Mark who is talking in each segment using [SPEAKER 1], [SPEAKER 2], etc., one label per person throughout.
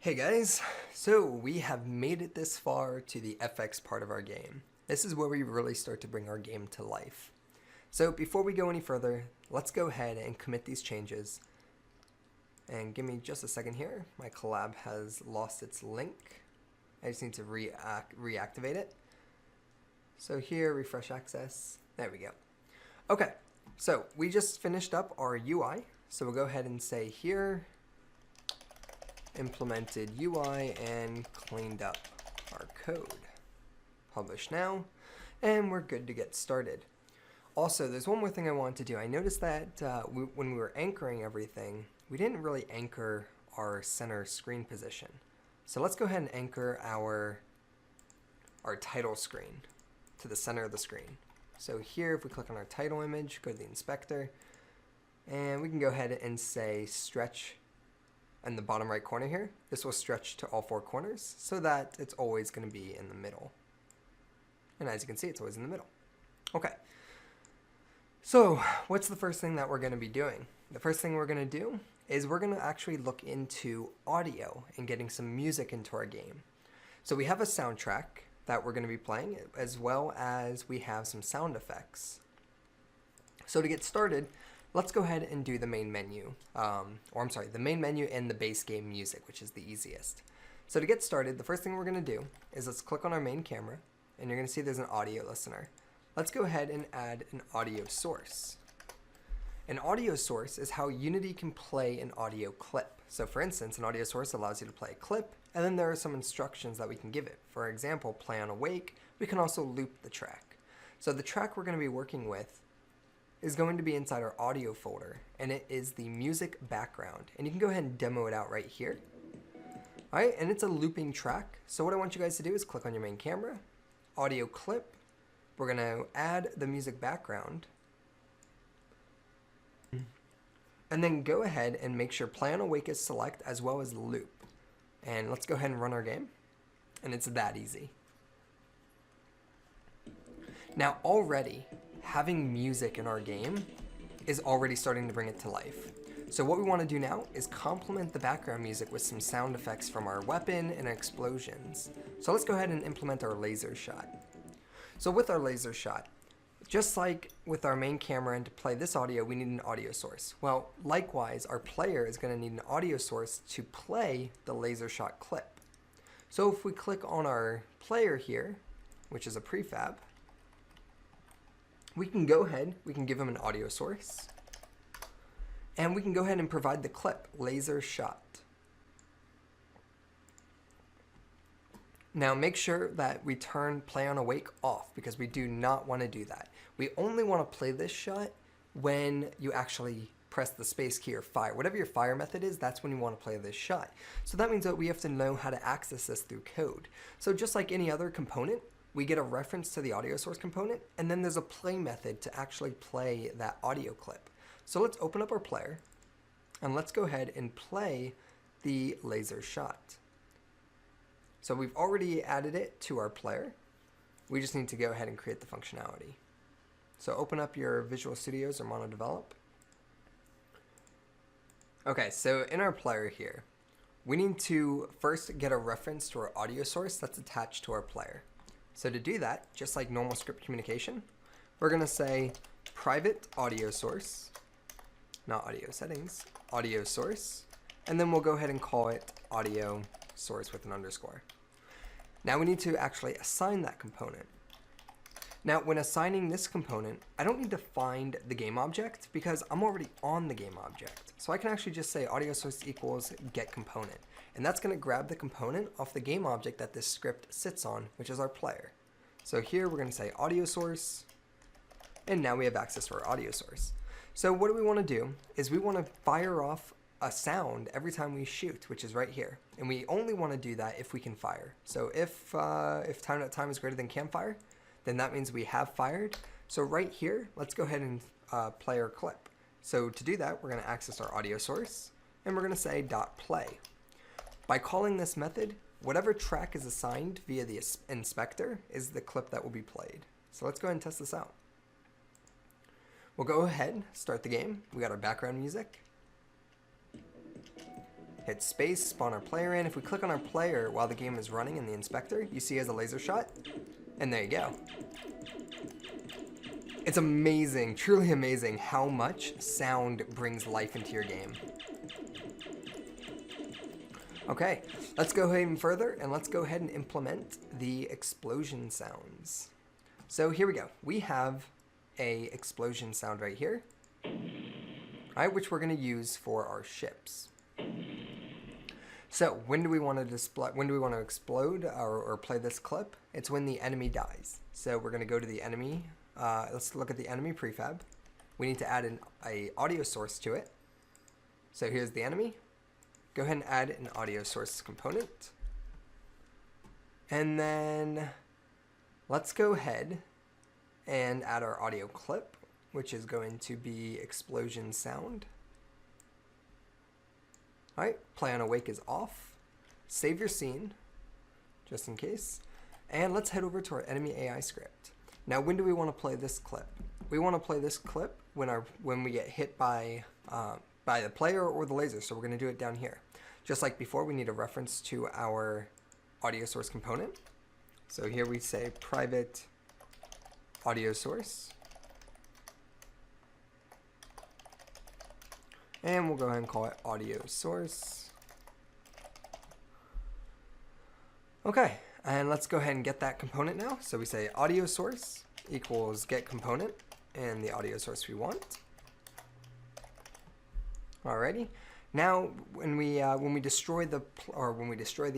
[SPEAKER 1] Hey guys, so we have made it this far to the FX part of our game. This is where we really start to bring our game to life. So before we go any further, let's go ahead and commit these changes. And give me just a second here. My collab has lost its link. I just need to reactivate it. So here, refresh access. There we go. Okay, so we just finished up our UI. So we'll go ahead and say here, implemented UI and cleaned up our code. Publish now, and we're good to get started. Also, there's one more thing I wanted to do. I noticed that when we were anchoring everything, we didn't really anchor our center screen position. So let's go ahead and anchor our title screen to the center of the screen. So here, if we click on our title image, go to the inspector, and we can go ahead and say stretch in the bottom right corner here. This will stretch to all four corners so that it's always going to be in the middle. And as you can see, it's always in the middle. Okay. So what's the first thing that we're going to be doing? The first thing we're going to do is we're going to actually look into audio and getting some music into our game. So we have a soundtrack that we're going to be playing, as well as we have some sound effects. So to get started, let's go ahead and do the main menu, the main menu and the base game music, which is the easiest. So to get started, the first thing we're going to do is let's click on our main camera, and you're going to see there's an audio listener. Let's go ahead and add an audio source. An audio source is how Unity can play an audio clip. So for instance, an audio source allows you to play a clip, and then there are some instructions that we can give it. For example, play on awake. We can also loop the track. So the track we're going to be working with is going to be inside our audio folder, and it is the music background. And you can go ahead and demo it out right here. All right, and it's a looping track. So what I want you guys to do is click on your main camera, audio clip. We're gonna add the music background, and then go ahead and make sure play on awake is select as well as loop. And let's go ahead and run our game. And it's that easy. Now already, having music in our game is already starting to bring it to life. So what we want to do now is complement the background music with some sound effects from our weapon and explosions. So let's go ahead and implement our laser shot. So with our laser shot, just like with our main camera, and to play this audio, we need an audio source. Well, likewise, our player is going to need an audio source to play the laser shot clip. So if we click on our player here, which is a prefab, we can go ahead, we can give them an audio source, and we can go ahead and provide the clip, laser shot. Now make sure that we turn play on awake off, because we do not want to do that. We only want to play this shot when you actually press the space key or fire. Whatever your fire method is, that's when you want to play this shot. So that means that we have to know how to access this through code. So just like any other component, we get a reference to the audio source component, and then there's a play method to actually play that audio clip. So let's open up our player, and let's go ahead and play the laser shot. So we've already added it to our player. We just need to go ahead and create the functionality. So open up your Visual Studios or MonoDevelop. Okay, so in our player here, we need to first get a reference to our audio source that's attached to our player. So to do that, just like normal script communication, we're going to say private audio source, not audio settings, audio source, and then we'll go ahead and call it audio source with an underscore. Now we need to actually assign that component. Now when assigning this component, I don't need to find the game object because I'm already on the game object. So I can actually just say audio source equals get component. And that's going to grab the component off the game object that this script sits on, which is our player. So here we're going to say audio source, and now we have access to our audio source. So what do we want to do is we want to fire off a sound every time we shoot, which is right here. And we only want to do that if we can fire. So if time.time is greater than can fire, then that means we have fired. So right here, let's go ahead and play our clip. So to do that, we're going to access our audio source, and we're going to say .play. By calling this method, whatever track is assigned via the inspector is the clip that will be played. So let's go ahead and test this out. We'll go ahead, start the game. We got our background music. hit space, spawn our player in. If we click on our player while the game is running in the inspector, you see he has a laser shot, and there you go. It's amazing, truly amazing how much sound brings life into your game. Okay, let's go ahead and further, and let's go ahead and implement the explosion sounds. So here we go. We have a explosion sound right here, right, which we're going to use for our ships. So when do we want to display? When do we want to explode or play this clip? It's when the enemy dies. So we're going to go to the enemy. Let's look at the enemy prefab. We need to add an audio source to it. So here's the enemy. Go ahead and add an audio source component. And then let's go ahead and add our audio clip, which is going to be explosion sound. All right, play on awake is off. Save your scene, just in case. And let's head over to our enemy AI script. Now, when do we want to play this clip? We want to play this clip when we get hit by the player or the laser. So we're going to do it down here. Just like before, we need a reference to our audio source component. So here we say private audio source. And we'll go ahead and call it audio source. Okay, and let's go ahead and get that component now. So we say audio source equals get component and the audio source we want. Alrighty. Now, when we destroy the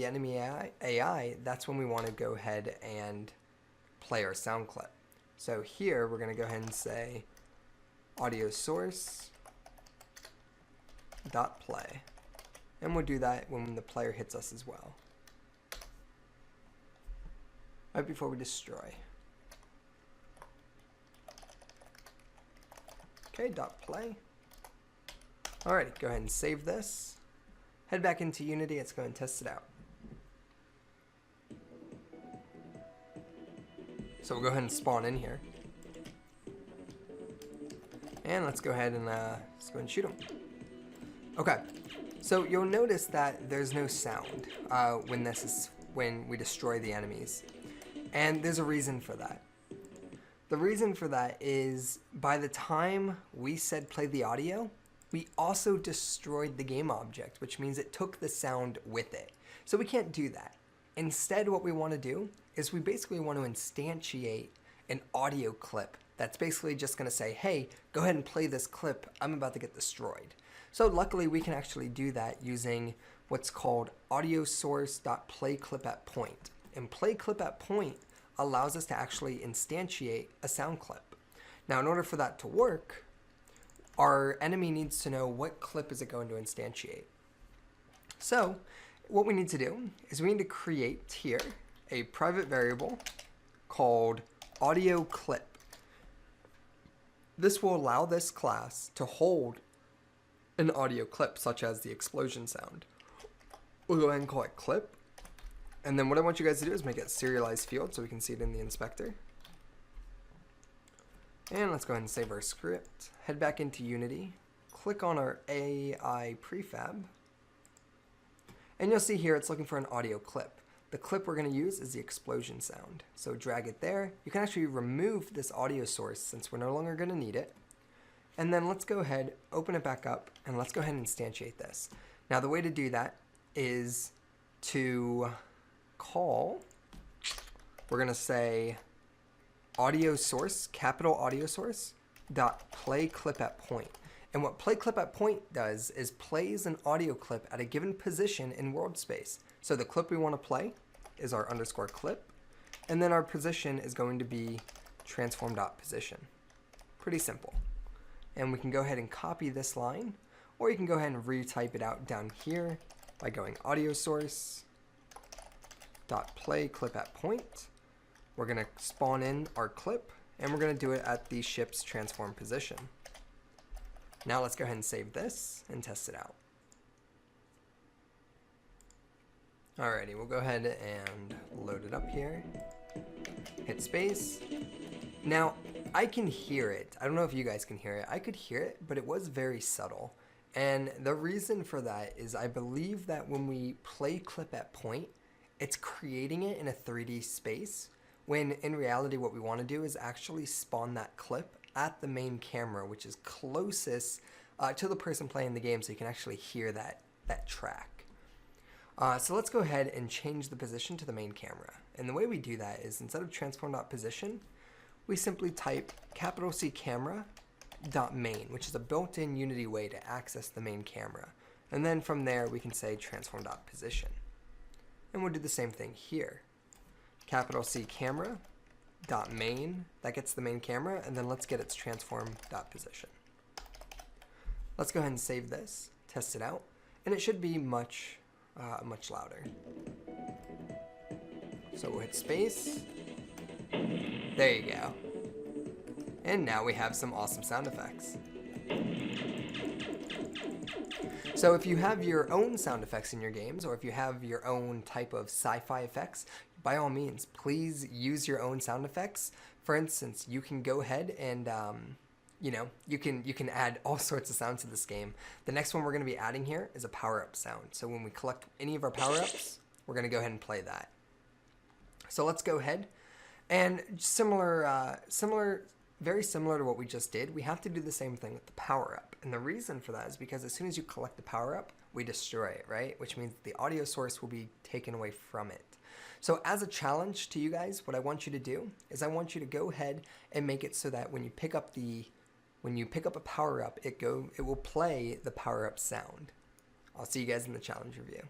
[SPEAKER 1] enemy AI, that's when we want to go ahead and play our sound clip. So here we're going to go ahead and say audio source dot play, and we'll do that when the player hits us as well, right before we destroy. Okay, dot play. Alright, go ahead and save this. Head back into Unity. Let's go and test it out. So we'll go ahead and spawn in here, and let's go ahead and shoot them. Okay, so you'll notice that there's no sound when we destroy the enemies, and there's a reason for that. The reason for that is by the time we said play the audio, we also destroyed the game object, which means it took the sound with it. So we can't do that. Instead, what we want to do is we basically want to instantiate an audio clip that's basically just going to say, hey, go ahead and play this clip. I'm about to get destroyed. So luckily, we can actually do that using what's called audio source.playClipAtPoint. And playClipAtPoint allows us to actually instantiate a sound clip. Now, in order for that to work, our enemy needs to know what clip is it going to instantiate. So what we need to do is we need to create here a private variable called audio clip. This will allow this class to hold an audio clip, such as the explosion sound. We'll go ahead and call it clip. And then what I want you guys to do is make it serialized field so we can see it in the inspector. And let's go ahead and save our script. Head back into Unity. Click on our AI prefab. And you'll see here it's looking for an audio clip. The clip we're going to use is the explosion sound. So drag it there. You can actually remove this audio source since we're no longer going to need it. And then let's go ahead, open it back up, and let's go ahead and instantiate this. Now the way to do that is to call, we're going to say audio source, capital audio source, dot play clip at point. And what play clip at point does is plays an audio clip at a given position in world space. So the clip we want to play is our underscore clip, and then our position is going to be transform.position. Pretty simple. And we can go ahead and copy this line, or you can go ahead and retype it out down here by going audio source dot play clip at point. We're going to spawn in our clip, and we're going to do it at the ship's transform position. Now let's go ahead and save this and test it out. Alrighty, we'll go ahead and load it up here. Hit space. Now, I can hear it. I don't know if you guys can hear it. I could hear it, but it was very subtle. And the reason for that is I believe that when we play clip at point, it's creating it in a 3D space, when in reality what we want to do is actually spawn that clip at the main camera, which is closest to the person playing the game, so you can actually hear that track. So let's go ahead and change the position to the main camera. And the way we do that is instead of transform.position, we simply type C camera.main, which is a built-in Unity way to access the main camera. And then from there we can say transform.position. And we'll do the same thing here. C camera.main, that gets the main camera, and then let's get its transform.position. Let's go ahead and save this, test it out, and it should be much louder. So we'll hit space. There you go. And now we have some awesome sound effects. So if you have your own sound effects in your games, or if you have your own type of sci-fi effects, by all means, please use your own sound effects. For instance, you can go ahead and you can add all sorts of sounds to this game. The next one we're going to be adding here is a power-up sound. So when we collect any of our power-ups, we're going to go ahead and play that. So let's go ahead, and very similar to what we just did, we have to do the same thing with the power-up. And the reason for that is because as soon as you collect the power-up, we destroy it, right? Which means the audio source will be taken away from it. So as a challenge to you guys, what I want you to do is I want you to go ahead and make it so that when you pick up a power-up, it will play the power-up sound. I'll see you guys in the challenge review.